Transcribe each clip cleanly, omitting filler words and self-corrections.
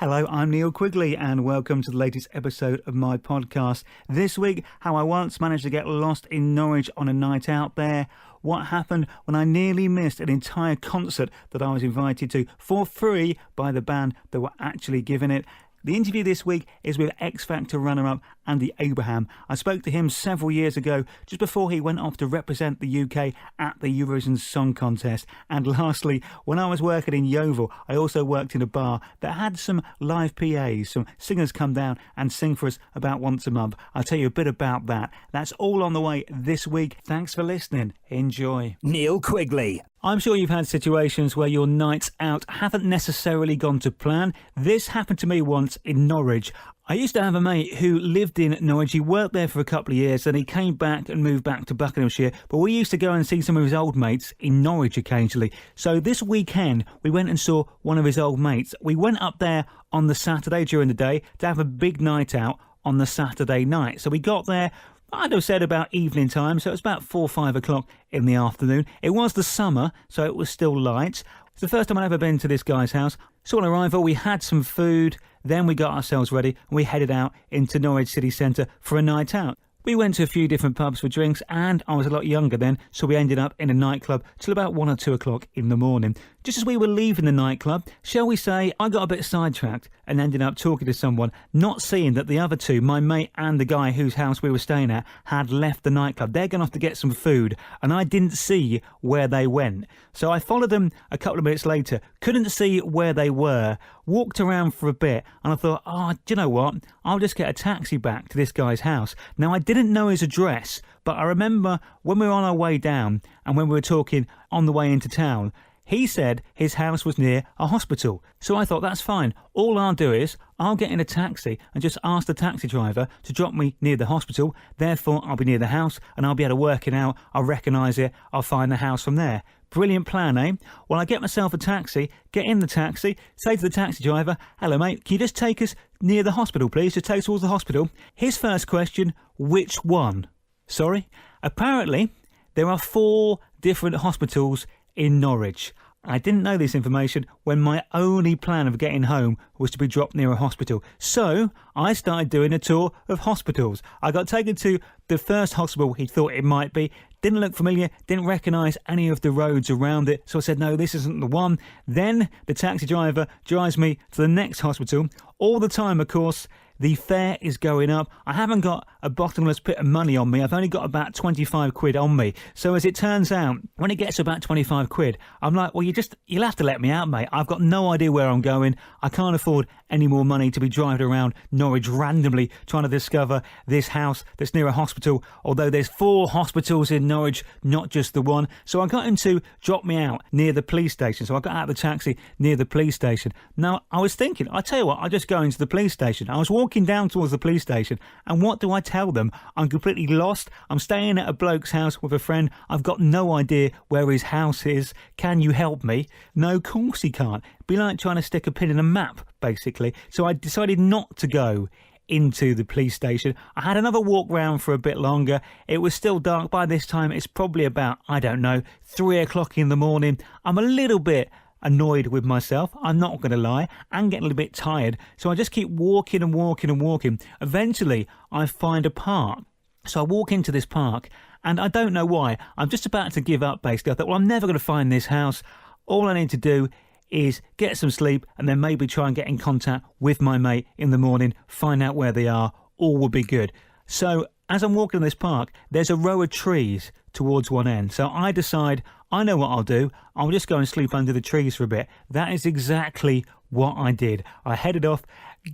Hello, I'm Neil Quigley and welcome to the latest episode of my podcast. This week, how I once managed to get lost in Norwich on a night out there, what happened when I nearly missed an entire concert that I was invited to for free by the band that were actually giving it. The interview this week is with X Factor runner-up Andy Abraham. I spoke to him several years ago, just before he went off to represent the UK at the Eurovision Song Contest. And lastly, when I was working in Yeovil, I also worked in a bar that had some live PAs. Some singers come down and sing for us about once a month. I'll tell you a bit about that. That's all on the way this week. Thanks for listening. Enjoy. Neil Quigley. I'm sure you've had situations where your nights out haven't necessarily gone to plan. This happened to me once in Norwich. I used to have a mate who lived in Norwich. He worked there for a couple of years and he came back and moved back to Buckinghamshire. But we used to go and see some of his old mates in Norwich occasionally. So this weekend, we went and saw one of his old mates. We went up there on the Saturday during the day to have a big night out on the Saturday night. So we got there, I'd have said about evening time, so it was about 4 or 5 o'clock in the afternoon. It was the summer, so it was still light. It's the first time I'd ever been to this guy's house. So on arrival, we had some food, then we got ourselves ready, and we headed out into Norwich city centre for a night out. We went to a few different pubs for drinks, and I was a lot younger then, so we ended up in a nightclub till about 1 or 2 o'clock in the morning. Just as we were leaving the nightclub, shall we say, I got a bit sidetracked and ended up talking to someone, not seeing that the other two, my mate and the guy whose house we were staying at, had left the nightclub. They're gone off to get some food, and I didn't see where they went. So I followed them a couple of minutes later, couldn't see where they were, walked around for a bit, and I thought, do you know what? I'll just get a taxi back to this guy's house. Now, I didn't know his address, but I remember when we were on our way down and when we were talking on the way into town, he said his house was near a hospital. So I thought, that's fine. All I'll do is I'll get in a taxi and just ask the taxi driver to drop me near the hospital. Therefore, I'll be near the house and I'll be able to work it out. I'll recognise it. I'll find the house from there. Brilliant plan, eh? Well, I get myself a taxi, get in the taxi, say to the taxi driver, hello, mate, can you just take us near the hospital, please? Just take us towards the hospital. His first question, which one? Sorry? Apparently, there are 4 different hospitals in Norwich. I didn't know this information when my only plan of getting home was to be dropped near a hospital. So I started doing a tour of hospitals. I got taken to the first hospital he thought it might be. Didn't look familiar, didn't recognise any of the roads around it. So I said, no, this isn't the one. Then the taxi driver drives me to the next hospital. All the time, of course, the fare is going up. I haven't got a bottomless pit of money on me. I've only got about 25 quid on me. So as it turns out, when it gets to about 25 quid, I'm like, well, you'll have to let me out, mate. I've got no idea where I'm going. I can't afford any more money to be driving around Norwich randomly trying to discover this house that's near a hospital, although there's 4 hospitals in Norwich, not just the one. So I got him to drop me out near the police station. So I got out of the taxi near the police station. Now, I was thinking, I tell you what, I'll just go into the police station. I was walking down towards the police station, and what do I tell them? I'm completely lost. I'm staying at a bloke's house with a friend. I've got no idea where his house is. Can you help me? No, of course he can't. It'd be like trying to stick a pin in a map, basically. So I decided not to go into the police station. I had another walk round for a bit longer. It was still dark by this time. It's probably about, 3 o'clock in the morning. I'm a little bit annoyed with myself, I'm not going to lie, and getting a little bit tired. So I just keep walking and walking and walking. Eventually, I find a park. So I walk into this park, and I don't know why. I'm just about to give up, basically. I thought, well, I'm never going to find this house. All I need to do is get some sleep and then maybe try and get in contact with my mate in the morning, find out where they are. All will be good. So as I'm walking in this park, there's a row of trees towards one end. So I decide, I know what I'll do. I'll just go and sleep under the trees for a bit. That is exactly what I did. I headed off,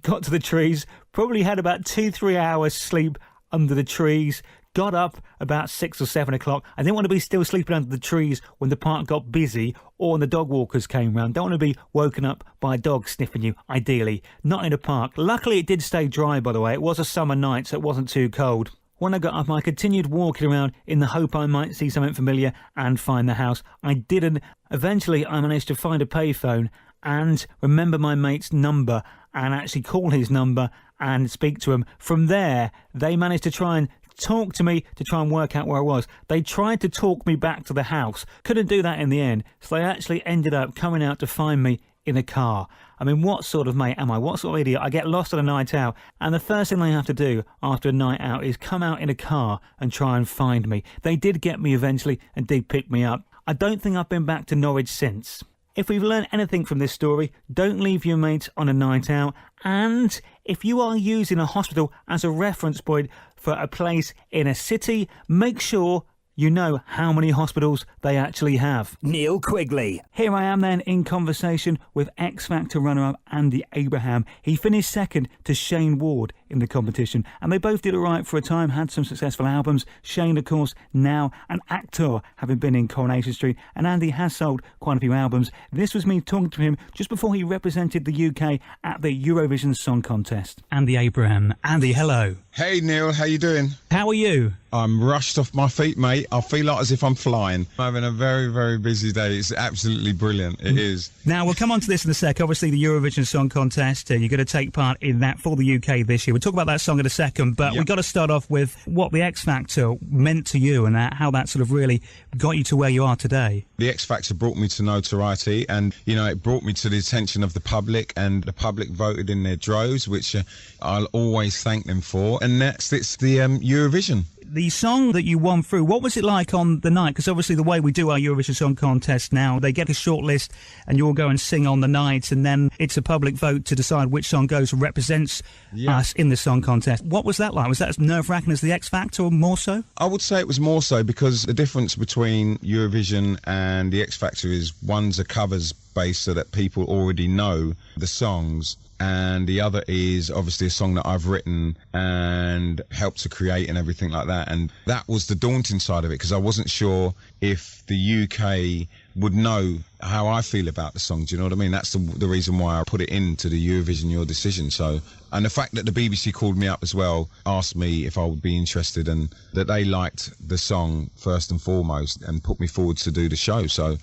got to the trees, probably had about 2-3 hours sleep under the trees, got up about 6 or 7 o'clock. I didn't want to be still sleeping under the trees when the park got busy or when the dog walkers came round. Don't want to be woken up by a dog sniffing you, ideally. Not in a park. Luckily, it did stay dry, by the way. It was a summer night, so it wasn't too cold. When I got up, I continued walking around in the hope I might see something familiar and find the house. I didn't. Eventually, I managed to find a payphone and remember my mate's number and actually call his number and speak to him. From there, they managed to try and talk to me to try and work out where I was. They tried to talk me back to the house. Couldn't do that in the end, so they actually ended up coming out to find me in a car. I mean, what sort of mate am I? What sort of idiot? I get lost on a night out, and the first thing they have to do after a night out is come out in a car and try and find me. They did get me eventually and did pick me up. I don't think I've been back to Norwich since. If we've learned anything from this story, don't leave your mates on a night out. And if you are using a hospital as a reference point for a place in a city, make sure you know how many hospitals they actually have. Neil Quigley. Here I am then in conversation with X Factor runner-up Andy Abraham. He finished second to Shane Ward in the competition, and they both did all right for a time, had some successful albums. Shane, of course, now an actor, having been in Coronation Street, and Andy has sold quite a few albums. This was me talking to him just before he represented the UK at the Eurovision Song Contest. Andy Abraham. Andy, hello. Hey Neil, how you doing? How are you? I'm rushed off my feet, mate. I feel like as if I'm flying. I'm having a very, very busy day. It's absolutely brilliant. It is. Now, we'll come on to this in a sec. Obviously, the Eurovision Song Contest, you're going to take part in that for the UK this year. We'll talk about that song in a second, but we've got to start off with what the X Factor meant to you and how that sort of really got you to where you are today. The X Factor brought me to notoriety, and, you know, it brought me to the attention of the public, and the public voted in their droves, which I'll always thank them for. And next, it's the Eurovision. The song that you won through, what was it like on the night? Because obviously the way we do our Eurovision Song Contest now, they get a short list and you all go and sing on the night, and then it's a public vote to decide which song goes and represents us in the song contest. What was that like? Was that as nerve-wracking as the X Factor, or more so? I would say it was more so, because the difference between Eurovision and the X Factor is one's a covers base so that people already know the songs, and the other is obviously a song that I've written and helped to create and everything like that. And that was the daunting side of it, because I wasn't sure if the UK would know how I feel about the song. Do you know what I mean? That's the reason why I put it into the Eurovision Your Decision. So, and the fact that the BBC called me up as well, asked me if I would be interested, and that they liked the song first and foremost and put me forward to do the show. So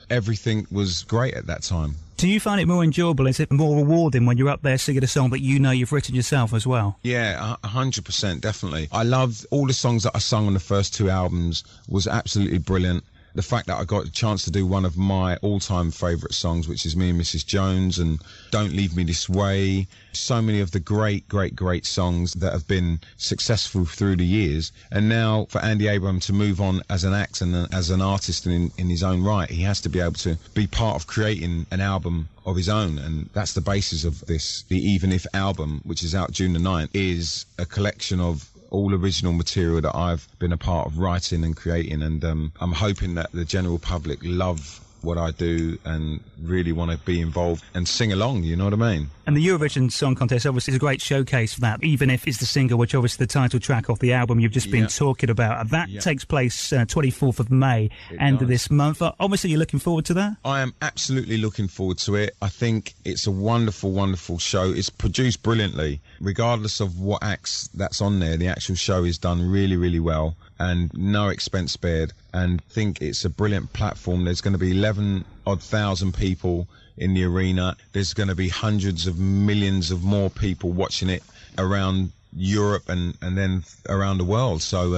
everything was great at that time. Do you find it more enjoyable? Is it more rewarding when you're up there singing a song that you know you've written yourself as well? Yeah, 100%, definitely. I loved all the songs that I sung on the first two albums. Was absolutely brilliant. The fact that I got a chance to do one of my all-time favourite songs, which is Me and Mrs. Jones and Don't Leave Me This Way. So many of the great songs that have been successful through the years. And now for Andy Abraham to move on as an act and as an artist in his own right, he has to be able to be part of creating an album of his own, and that's the basis of this. The Even If album, which is out June the 9th, is a collection of all original material that I've been a part of writing and creating, and I'm hoping that the general public love what I do and really want to be involved and sing along, you know what I mean? And the Eurovision Song Contest obviously is a great showcase for that, Even If is the single, which obviously the title track off the album you've just been talking about. And that takes place 24th of May, end of this month. Obviously you're looking forward to that? I am absolutely looking forward to it. I think it's a wonderful show. It's produced brilliantly. Regardless of what acts that's on there, the actual show is done really well, and no expense spared. And I think it's a brilliant platform. There's going to be 11,000 people in the arena. There's going to be hundreds of millions of more people watching it around Europe and then around the world. So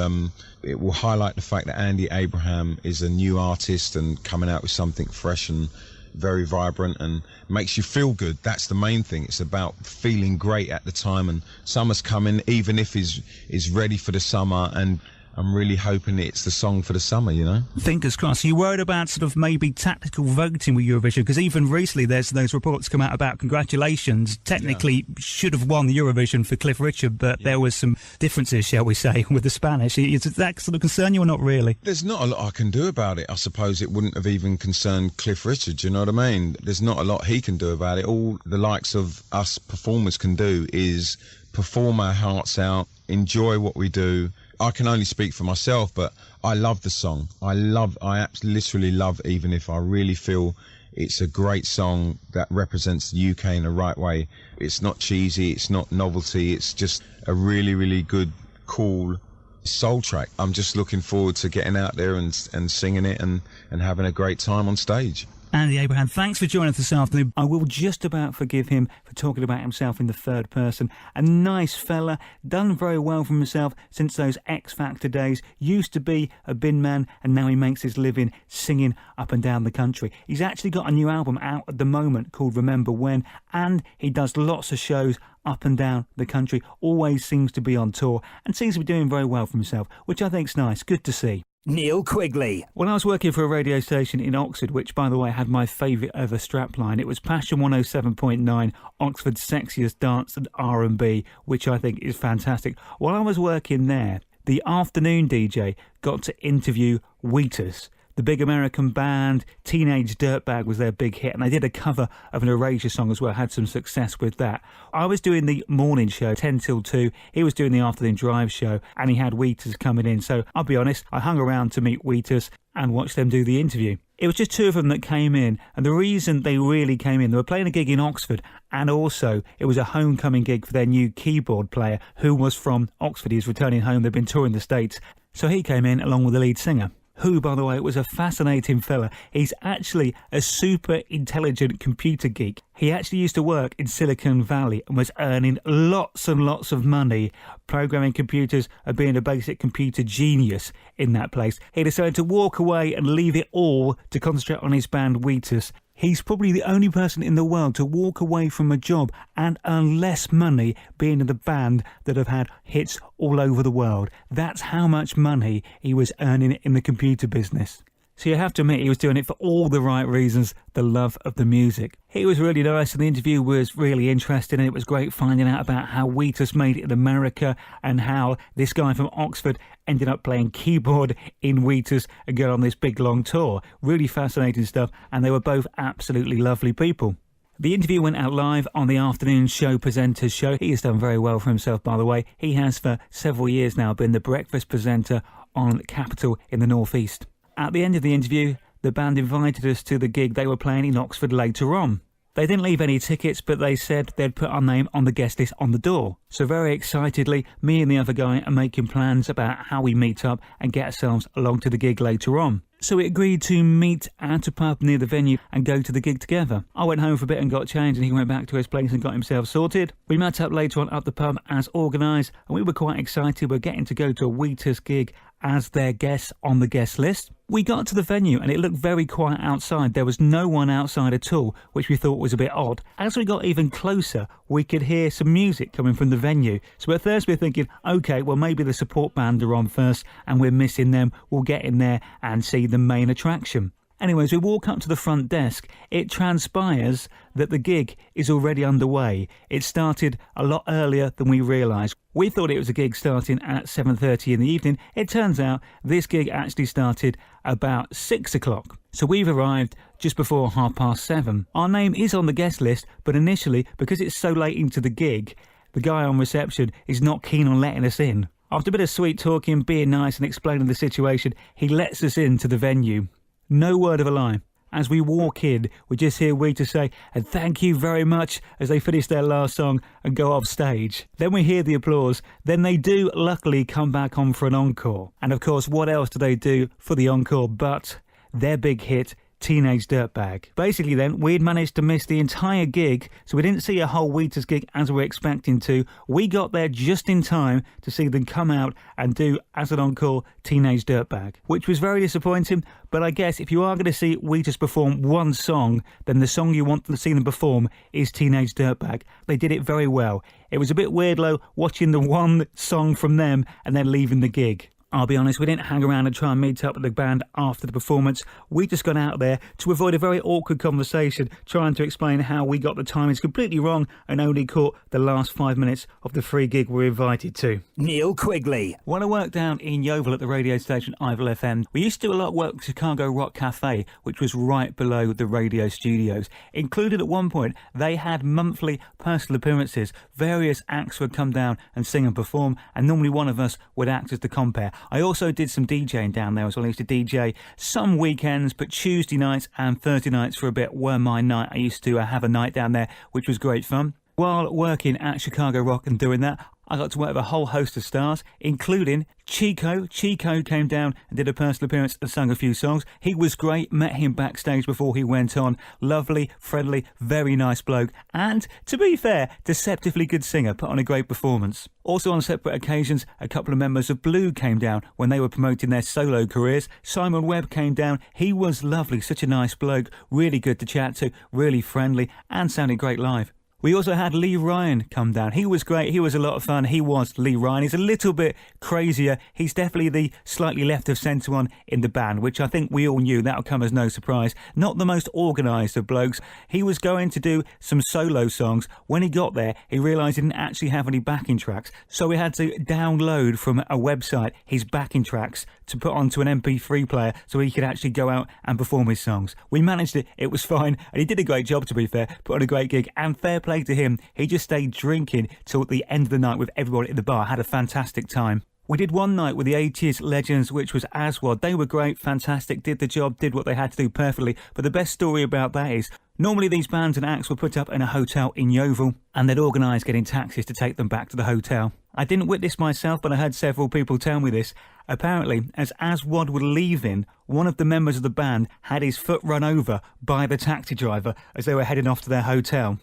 it will highlight the fact that Andy Abraham is a new artist and coming out with something fresh and very vibrant and makes you feel good. That's the main thing. It's about feeling great at the time, and summer's coming. Even If is ready for the summer, and I'm really hoping it's the song for the summer, you know? Fingers crossed. Are you worried about sort of maybe tactical voting with Eurovision? Because even recently there's those reports come out about congratulations. Technically should have won the Eurovision for Cliff Richard, but there was some differences, shall we say, with the Spanish. Does that sort of concern you or not really? There's not a lot I can do about it. I suppose it wouldn't have even concerned Cliff Richard, you know what I mean? There's not a lot he can do about it. All the likes of us performers can do is perform our hearts out, enjoy what we do. I can only speak for myself, but I love the song. I literally love Even If. I really feel it's a great song that represents the UK in the right way. It's not cheesy, it's not novelty, it's just a really good, cool soul track. I'm just looking forward to getting out there and singing it and having a great time on stage. Andy Abraham, thanks for joining us this afternoon. I will just about forgive him for talking about himself in the third person. A nice fella, done very well for himself since those X Factor days. Used to be a bin man and now he makes his living singing up and down the country. He's actually got a new album out at the moment called Remember When, and he does lots of shows up and down the country, always seems to be on tour and seems to be doing very well for himself, which I think's nice. Good to see. Neil Quigley. When I was working for a radio station in Oxford, which, by the way, had my favourite ever strapline, it was Passion 107.9, Oxford's sexiest dance and R&B, which I think is fantastic. While I was working there, the afternoon DJ got to interview Wheatus. The big American band, Teenage Dirtbag was their big hit, and they did a cover of an Erasure song as well, had some success with that. I was doing the morning show, 10 till 2, he was doing the afternoon drive show, and he had Wheatus coming in, so I'll be honest, I hung around to meet Wheatus and watch them do the interview. It was just two of them that came in, and the reason they really came in, they were playing a gig in Oxford, and also it was a homecoming gig for their new keyboard player, who was from Oxford. He was returning home, they'd been touring the States, so he came in along with the lead singer, who, by the way, was a fascinating fella. He's actually a super intelligent computer geek. He actually used to work in Silicon Valley and was earning lots and lots of money programming computers and being a basic computer genius in that place. He decided to walk away and leave it all to concentrate on his band Wheatus. He's probably the only person in the world to walk away from a job and earn less money being in the band that have had hits all over the world. That's how much money he was earning in the computer business. So you have to admit he was doing it for all the right reasons, the love of the music. He was really nice and the interview was really interesting, and it was great finding out about how Wheatus made it in America and how this guy from Oxford ended up playing keyboard in Wheatus and going on this big long tour. Really fascinating stuff, and they were both absolutely lovely people. The interview went out live on the afternoon show presenter's show. He has done very well for himself, by the way. He has for several years now been the breakfast presenter on Capital in the North East. At the end of the interview, the band invited us to the gig they were playing in Oxford later on. They didn't leave any tickets, but they said they'd put our name on the guest list on the door. So very excitedly, me and the other guy are making plans about how we meet up and get ourselves along to the gig later on. So we agreed to meet at a pub near the venue and go to the gig together. I went home for a bit and got changed, and he went back to his place and got himself sorted. We met up later on at the pub as organised, and we were quite excited. We're getting to go to a Wheatus gig as their guests on the guest list. We got to the venue and it looked very quiet outside. There was no one outside at all, which we thought was a bit odd. As we got even closer, we could hear some music coming from the venue. So at first we were thinking, okay, well maybe the support band are on first and we're missing them. We'll get in there and see the main attraction. Anyways, we walk up to the front desk. It transpires that the gig is already underway. It started a lot earlier than we realised. We thought it was a gig starting at 7:30 in the evening. It turns out this gig actually started about 6 o'clock. So we've arrived just before 7:30. Our name is on the guest list, but initially, because it's so late into the gig, the guy on reception is not keen on letting us in. After a bit of sweet talking, being nice and explaining the situation, he lets us into the venue. No word of a lie. As we walk in, we just hear Wheatus say, "And thank you very much," as they finish their last song and go off stage. Then we hear the applause. Then they do luckily come back on for an encore. And of course, what else do they do for the encore but their big hit, Teenage Dirtbag. Basically then, we'd managed to miss the entire gig, so we didn't see a whole Wheatus gig as we were expecting to. We got there just in time to see them come out and do, as an encore, Teenage Dirtbag, which was very disappointing, but I guess if you are going to see Wheatus perform one song, then the song you want to see them perform is Teenage Dirtbag. They did it very well. It was a bit weird, though, watching the one song from them and then leaving the gig. I'll be honest, we didn't hang around and try and meet up with the band after the performance. We just got out there to avoid a very awkward conversation, trying to explain how we got the timings completely wrong and only caught the last 5 minutes of the free gig we were invited to. Neil Quigley. When I worked down in Yeovil at the radio station Ep11, we used to do a lot of work with Chicago Rock Cafe, which was right below the radio studios. Included at one point, they had monthly personal appearances. Various acts would come down and sing and perform, and normally one of us would act as the compere. I also did some DJing down there as well. I used to DJ some weekends, but Tuesday nights and Thursday nights for a bit were my night. I used to have a night down there, which was great fun. While working at Chicago Rock and doing that, I got to work with a whole host of stars, including Chico. Chico came down and did a personal appearance and sung a few songs. He was great, met him backstage before he went on. Lovely, friendly, very nice bloke, and, to be fair, deceptively good singer, put on a great performance. Also on separate occasions, a couple of members of Blue came down when they were promoting their solo careers. Simon Webb came down. He was lovely, such a nice bloke, really good to chat to, really friendly, and sounded great live. We also had Lee Ryan come down. He was great. He was a lot of fun. He was Lee Ryan. He's a little bit crazier. He's definitely the slightly left of centre one in the band, which I think we all knew. That'll come as no surprise. Not the most organised of blokes. He was going to do some solo songs. When he got there, he realised he didn't actually have any backing tracks. So we had to download from a website his backing tracks to put onto an MP3 player so he could actually go out and perform his songs. We managed it. It was fine. And he did a great job, to be fair. Put on a great gig. And fair play to him, he just stayed drinking till the end of the night with everybody at the bar. Had a fantastic time. We did one night with the 80s legends, which was Aswad. They were great, fantastic, did the job, did what they had to do perfectly. But the best story about that is, normally these bands and acts were put up in a hotel in Yeovil, and they'd organise getting taxis to take them back to the hotel. I didn't witness myself, but I heard several people tell me this. Apparently, as Aswad were leaving, one of the members of the band had his foot run over by the taxi driver as they were heading off to their hotel.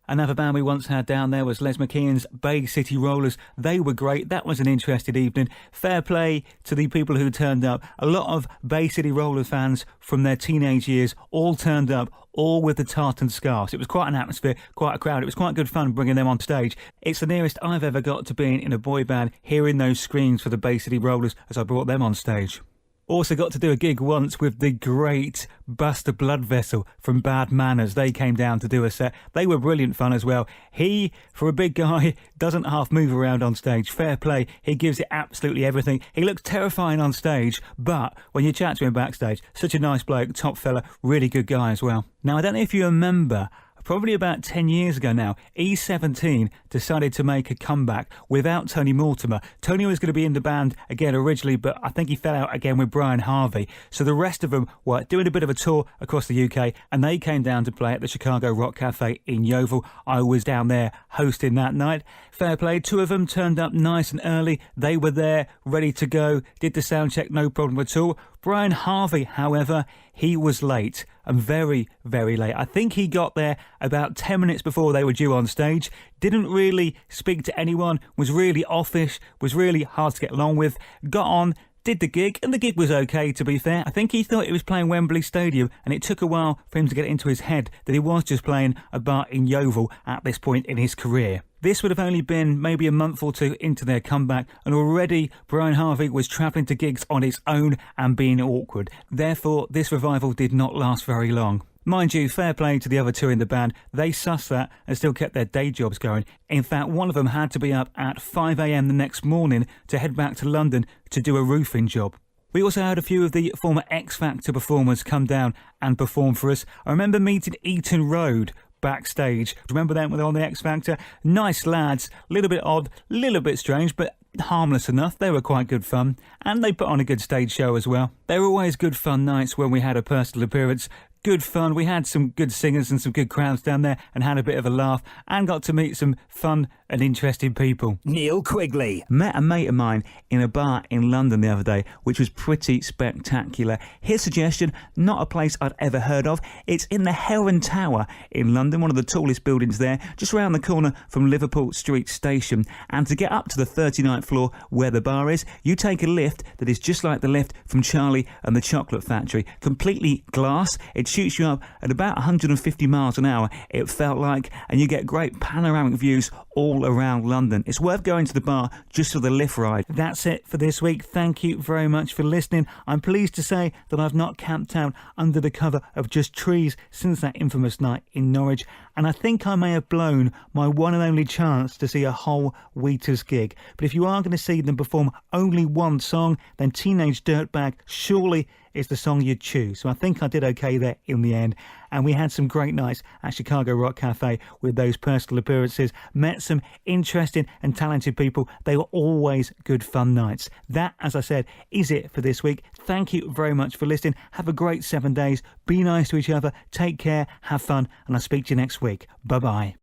Another band we once had down there was Les McKeon's Bay City Rollers. They were great. That was an interesting evening. Fair play to the people who turned up. A lot of Bay City Rollers fans from their teenage years all turned up, all with the tartan scarves. It was quite an atmosphere, quite a crowd. It was quite good fun bringing them on stage. It's the nearest I've ever got to being in a boy band, hearing those screams for the Bay City Rollers as I brought them on stage. Also got to do a gig once with the great Buster Bloodvessel from Bad Manners. They came down to do a set. They were brilliant fun as well. He, for a big guy, doesn't half move around on stage. Fair play. He gives it absolutely everything. He looks terrifying on stage, but when you chat to him backstage, such a nice bloke, top fella, really good guy as well. Now, I don't know if you remember, probably about 10 years ago now, E17 decided to make a comeback without Tony Mortimer. Tony was going to be in the band again originally, but I think he fell out again with Brian Harvey. So the rest of them were doing a bit of a tour across the UK, and they came down to play at the Chicago Rock Cafe in Yeovil. I was down there hosting that night. Fair play, two of them turned up nice and early. They were there, ready to go, did the sound check, no problem at all. Brian Harvey, however, he was late, and very, very late. I think he got there about 10 minutes before they were due on stage, didn't really speak to anyone, was really offish, was really hard to get along with, got on, did the gig, and the gig was okay, to be fair. I think he thought he was playing Wembley Stadium, and it took a while for him to get it into his head that he was just playing a bar in Yeovil at this point in his career. This would have only been maybe a month or two into their comeback, and already Brian Harvey was travelling to gigs on his own and being awkward. Therefore, this revival did not last very long. Mind you, fair play to the other two in the band. They sussed that and still kept their day jobs going. In fact, one of them had to be up at 5 a.m. the next morning to head back to London to do a roofing job. We also had a few of the former X Factor performers come down and perform for us. I remember meeting Eton Road backstage. Remember them when they were on the X Factor? Nice lads, a little bit odd, a little bit strange, but harmless enough. They were quite good fun, and they put on a good stage show as well. They were always good fun nights when we had a personal appearance. Good fun. We had some good singers and some good crowds down there and had a bit of a laugh and got to meet some fun and interesting people. Neil Quigley. Met a mate of mine in a bar in London the other day, which was pretty spectacular. His suggestion, not a place I'd ever heard of. It's in the Heron Tower in London, one of the tallest buildings there, just around the corner from Liverpool Street Station. And to get up to the 39th floor where the bar is, you take a lift that is just like the lift from Charlie and the Chocolate Factory. Completely glass. It shoots you up at about 150 miles an hour, it felt like, and you get great panoramic views all around London. It's worth going to the bar just for the lift ride. That's it for this week. Thank you very much for listening. I'm pleased to say that I've not camped out under the cover of just trees since that infamous night in Norwich, and I think I may have blown my one and only chance to see a whole Wheatus gig. But if you are going to see them perform only one song, then Teenage Dirtbag surely is the song you'd choose. So I think I did okay there in the end. And we had some great nights at Chicago Rock Cafe with those personal appearances. Met some interesting and talented people. They were always good fun nights. That, as I said, is it for this week. Thank you very much for listening. Have a great 7 days. Be nice to each other. Take care. Have fun. And I'll speak to you next week. Bye-bye.